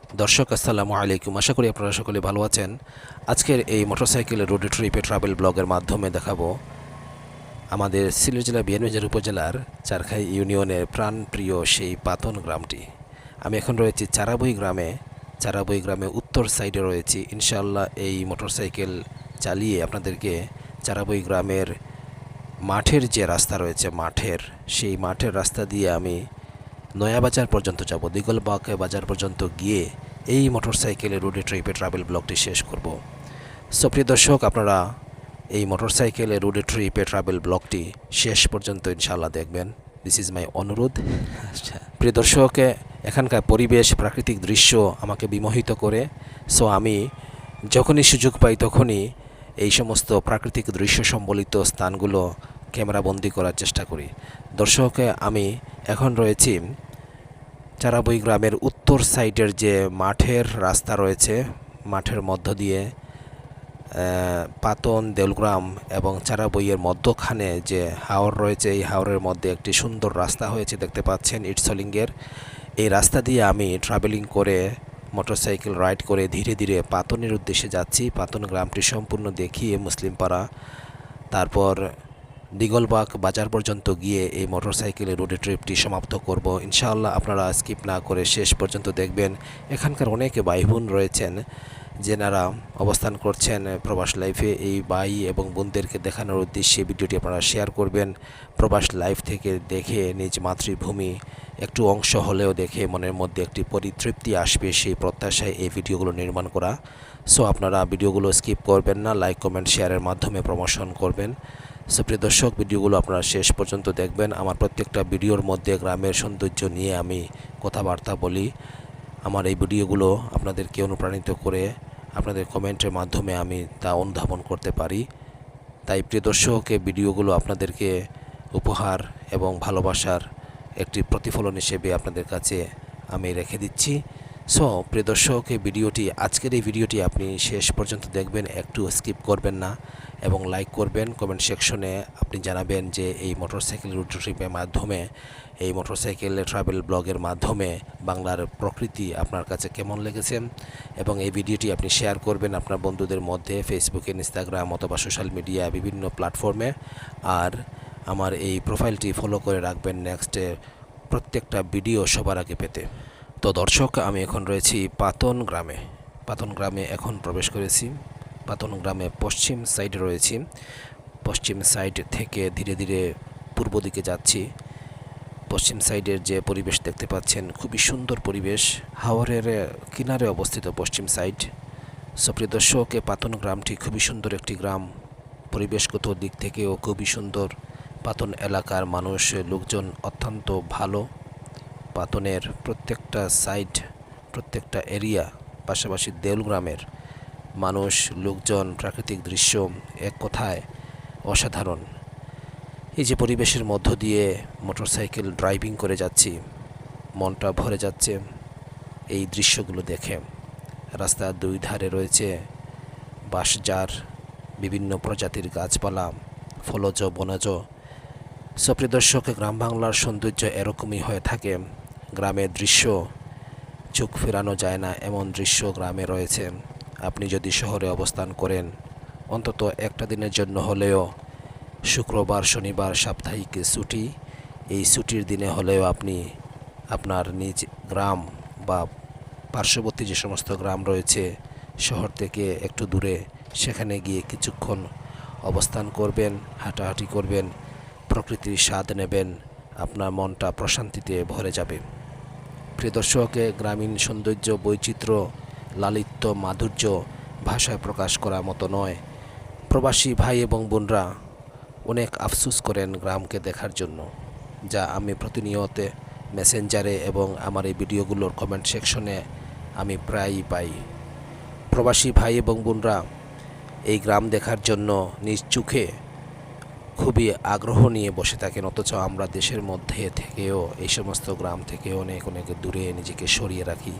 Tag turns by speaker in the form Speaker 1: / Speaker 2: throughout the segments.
Speaker 1: দর্শক আসসালামু আলাইকুম। আশা করি আপনারা সকলে ভালো আছেন। আজকের এই মোটরসাইকেলের রোড ট্রিপে ট্রাভেল ব্লগের মাধ্যমে দেখাবো আমাদের সিলেট জেলা বিয়ানীবাজার উপজেলার চারখাই ইউনিয়নের প্রাণপ্রিয় সেই পাতন গ্রামটি। আমি এখন রয়েছি চারাবই গ্রামে। চারাবই গ্রামে উত্তর সাইডে রয়েছি। ইনশাআল্লাহ এই মোটরসাইকেল চালিয়ে আপনাদেরকে চারাবই গ্রামের মাঠের যে রাস্তা রয়েছে সেই মাঠের রাস্তা দিয়ে আমি নয়াবাজার পর্যন্ত যাব। দিগলবাগ বাজার পর্যন্ত গিয়ে এই মোটরসাইকেলের রোডে ট্রিপে ট্রাভেল ব্লগটি শেষ করব। সো প্রিয় দর্শক, আপনারা এই মোটরসাইকেলের রোডে ট্রিপে ট্রাভেল ব্লগটি শেষ পর্যন্ত ইনশাআল্লাহ দেখবেন। দিস ইজ মাই অনুরোধ। প্রিয় দর্শক, এখানকার পরিবেশ, প্রাকৃতিক দৃশ্য আমাকে বিমোহিত করে। সো আমি যখনই সুযোগ পাই তখনই এই সমস্ত প্রাকৃতিক দৃশ্য সম্বলিত স্থানগুলো ক্যামেরাবন্দি করার চেষ্টা করি। দর্শক, আমি এখন রয়েছি চারাবই গ্রামের উত্তর সাইডের যে মাঠের রাস্তা রয়েছে, মাঠের মধ্য দিয়ে পাতন, দেউলগ্রাম এবং চারাবইয়ের মধ্যখানে যে হাওর রয়েছে, এই হাওরের মধ্যে একটি সুন্দর রাস্তা হয়েছে দেখতে পাচ্ছেন, ইটসলিংয়ের। এই রাস্তা দিয়ে আমি ট্রাভেলিং করে মোটরসাইকেল রাইড করে ধীরে ধীরে পাতনের উদ্দেশ্যে যাচ্ছি। পাতন গ্রামটি সম্পূর্ণ দেখিয়ে মুসলিমপাড়া, তারপর দিগলবাগ বাজার পর্যন্ত গিয়ে এই মোটরসাইকেলের রোডে ট্রিপটি সমাপ্ত করব। ইনশাআল্লাহ আপনারা স্কিপ না করে শেষ পর্যন্ত দেখবেন। এখানকার অনেক ভাই বোন রয়েছেন যেনারা অবস্থান করছেন প্রবাস লাইফে। এই ভাই এবং বোনদেরকে দেখানোর উদ্দেশ্যে ভিডিওটি আপনারা শেয়ার করবেন। প্রবাস লাইফ থেকে দেখে নিজ মাতৃভূমি একটু অংশ হলেও দেখে মনের মধ্যে একটি পরিতৃপ্তি আসবে, সেই প্রত্যাশায় এই ভিডিওগুলো নির্মাণ করা। সো আপনারা ভিডিওগুলো স্কিপ করবেন না, লাইক কমেন্ট শেয়ারের মাধ্যমে প্রমোশন করবেন। সো প্রিয় দর্শক, ভিডিওগুলো আপনারা শেষ পর্যন্ত দেখবেন। আমার প্রত্যেকটা ভিডিওর মধ্যে গ্রামের সৌন্দর্য নিয়ে আমি কথাবার্তা বলি। আমার এই ভিডিওগুলো আপনাদেরকে অনুপ্রাণিত করে আপনাদের কমেন্টের মাধ্যমে আমি তা অনুধাবন করতে পারি। তাই প্রিয় দর্শক, এই ভিডিওগুলো আপনাদেরকে উপহার এবং ভালোবাসার একটি প্রতিফলন হিসেবে আপনাদের কাছে আমি রেখে দিচ্ছি। সো প্রিয় দর্শক, আজকের এই ভিডিওটি আপনি শেষ পর্যন্ত দেখবেন, একটু স্কিপ করবেন না এবং লাইক করবেন। কমেন্ট সেকশনে আপনি জানাবেন যে এই মোটরসাইকেল রোড ট্রিপের মাধ্যমে, এই মোটরসাইকেল ট্রাভেল ব্লগের মাধ্যমে বাংলার প্রকৃতি আপনার কাছে কেমন লেগেছে। এবং এই ভিডিওটি আপনি শেয়ার করবেন আপনার বন্ধুদের মধ্যে, ফেসবুকে, ইনস্টাগ্রাম অথবা সোশ্যাল মিডিয়া বিভিন্ন প্ল্যাটফর্মে। আর আমার এই প্রোফাইলটি ফলো করে রাখবেন নেক্সটে প্রত্যেকটা ভিডিও সবার আগে পেতে। তো দর্শক, আমি এখন রয়েছি পাতন গ্রামে। পাতন গ্রামে এখন প্রবেশ করেছি। পাতন গ্রামে পশ্চিম সাইডে রয়েছি। পশ্চিম সাইড থেকে ধীরে ধীরে পূর্ব দিকে যাচ্ছি। পশ্চিম সাইডের যে পরিবেশ দেখতে পাচ্ছেন, খুবই সুন্দর পরিবেশ। হাওরের কিনারে অবস্থিত পশ্চিম সাইড। সুপ্রিয় দর্শক, পাতন গ্রামটি খুবই সুন্দর একটি গ্রাম, পরিবেশগত দিক থেকেও খুবই সুন্দর। পাতন এলাকার মানুষ, লোকজন অত্যন্ত ভালো। পাতনের প্রত্যেকটা সাইড, প্রত্যেকটা এরিয়া, পাশাপাশি দেউলগ্রামের মানুষ, লোকজন, প্রাকৃতিক দৃশ্য এক কথায় অসাধারণ। এই যে পরিবেশের মধ্য দিয়ে মোটরসাইকেল ড্রাইভিং করে যাচ্ছি, মনটা ভরে যাচ্ছে এই দৃশ্যগুলো দেখে। রাস্তার দুই ধারে রয়েছে বাঁশঝাড়, বিভিন্ন প্রজাতির গাছপালা, ফলজ বনজ। সুপ্রিয় দর্শক, গ্রাম বাংলার সৌন্দর্য এরকমই হয়ে থাকে। গ্রামের দৃশ্য চোখ ফেরানো যায় না এমন দৃশ্য গ্রামে রয়েছে। আপনি যদি শহরে অবস্থান করেন, অন্তত একটা দিনের জন্য হলেও, শুক্রবার, শনিবার সাপ্তাহিক ছুটি, এই ছুটির দিনে হলেও আপনি আপনার নিজ গ্রাম বা পার্শ্ববর্তী যে সমস্ত গ্রাম রয়েছে শহর থেকে একটু দূরে, সেখানে গিয়ে কিছুক্ষণ অবস্থান করবেন, হাঁটাহাঁটি করবেন, প্রকৃতির স্বাদ নেবেন, আপনার মনটা প্রশান্তিতে ভরে যাবে। প্রিয় দর্শক, গ্রামীণ সৌন্দর্য, বৈচিত্র্য, লালিত্য, মাধুর্য ভাষায় প্রকাশ করার মতো নয়। প্রবাসী ভাই এবং বোনরা অনেক আফসোস করেন গ্রামকে দেখার জন্য, যা আমি প্রতিনিয়ত মেসেঞ্জারে এবং আমার এই ভিডিওগুলোর কমেন্ট সেকশনে আমি প্রায়ই পাই। প্রবাসী ভাই এবং বোনরা এই গ্রাম দেখার জন্য নিজ চোখে খুবই আগ্রহ নিয়ে বসে থাকেন, অথচ আমরা দেশের মধ্যে থেকেও এই সমস্ত গ্রাম থেকে অনেক অনেক দূরে নিজেকে সরিয়ে রাখি।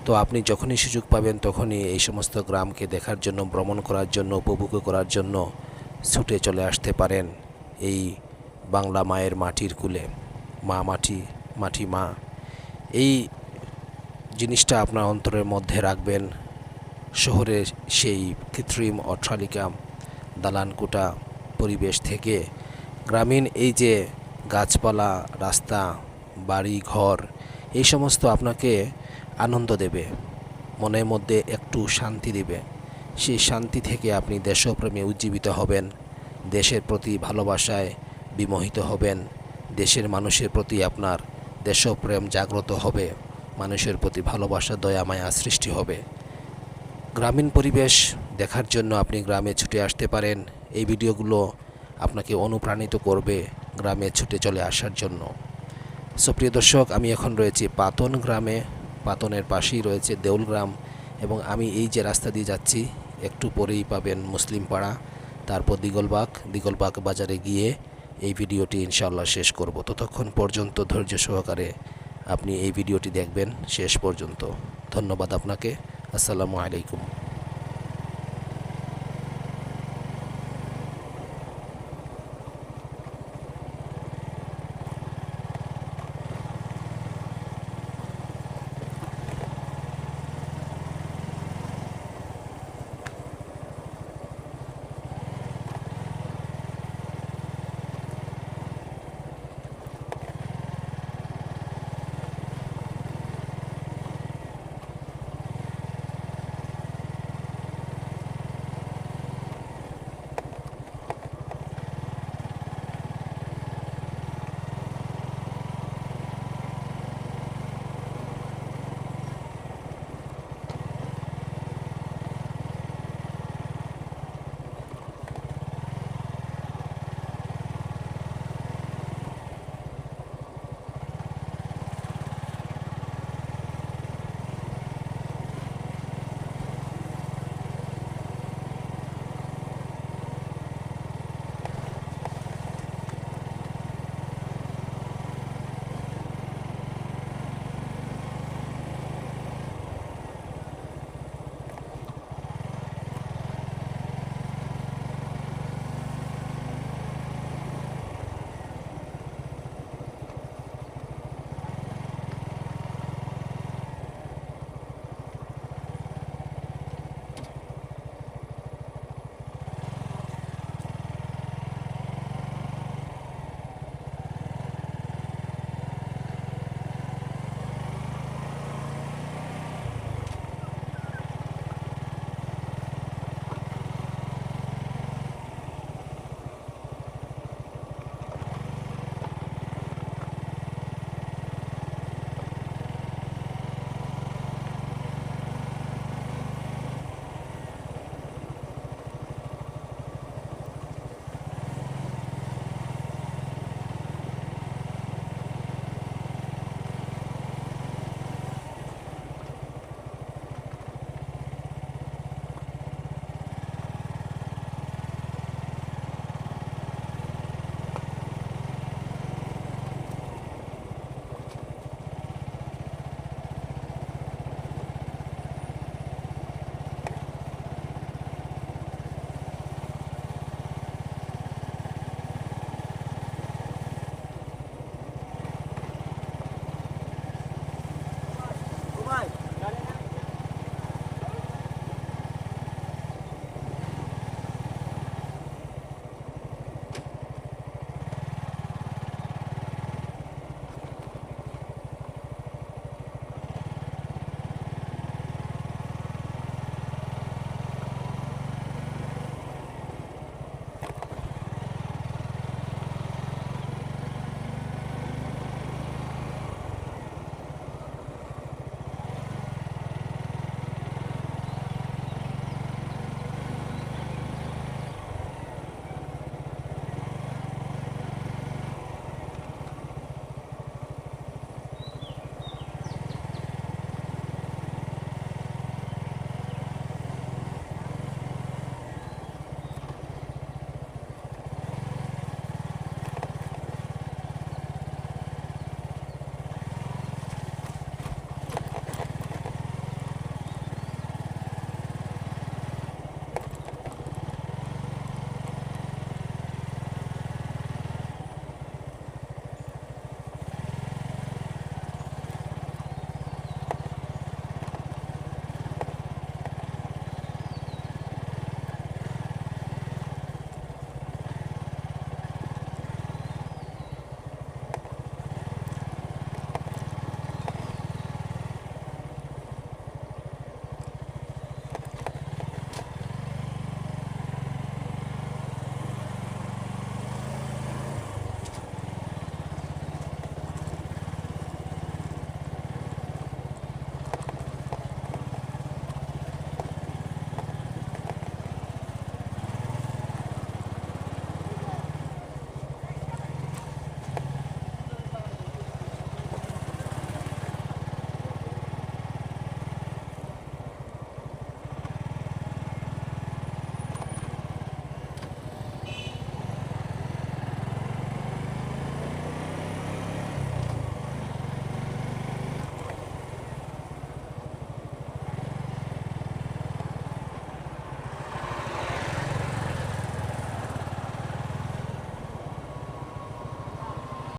Speaker 1: তো আপনি যখনই সুযোগ পাবেন তখনই এই সমস্ত গ্রামকে দেখার জন্য, ভ্রমণ করার জন্য, উপভোগ করার জন্য ছুটে চলে আসতে পারেন এই বাংলা মায়ের মাটির কুলে। মা মাটি, মাটি মা। এই জিনিসটা আপনার অন্তরের মধ্যে রাখবেন। শহরের সেই কৃত্রিম অট্টালিকা, দালানকোঠা পরিবেশ থেকে গ্রামীণ এই যে গাছপালা, রাস্তা, বাড়ি ঘর, এই সমস্ত আপনাকে আনন্দ দেবে, মনের মধ্যে একটু শান্তি দেবে। সেই শান্তি থেকে আপনি দেশপ্রেমে উজ্জীবিত হবেন, দেশের প্রতি ভালোবাসায় বিমোহিত হবেন, দেশের মানুষের প্রতি আপনার দেশপ্রেম জাগ্রত হবে, মানুষের প্রতি ভালোবাসা, দয়া মায়া সৃষ্টি হবে। গ্রামীণ পরিবেশ দেখার জন্য আপনি গ্রামে ছুটে আসতে পারেন। এই ভিডিওগুলো আপনাকে অনুপ্রাণিত করবে গ্রামে ছুটে চলে আসার জন্য। সুপ্রিয় দর্শক, আমি এখন রয়েছি পাতন গ্রামে। পাতনের পাশেই রয়েছে দেউল গ্রাম, এবং আমি এই যে রাস্তা দিয়ে যাচ্ছি একটু পরেই পাবেন মুসলিম পাড়া, তারপর দিগলবাগ বাজারে গিয়ে এই ভিডিওটি ইনশাআল্লাহ শেষ করব। ততক্ষণ পর্যন্ত ধৈর্য সহকারে আপনি এই ভিডিওটি দেখবেন শেষ পর্যন্ত। ধন্যবাদ আপনাকে। আসসালামু আলাইকুম।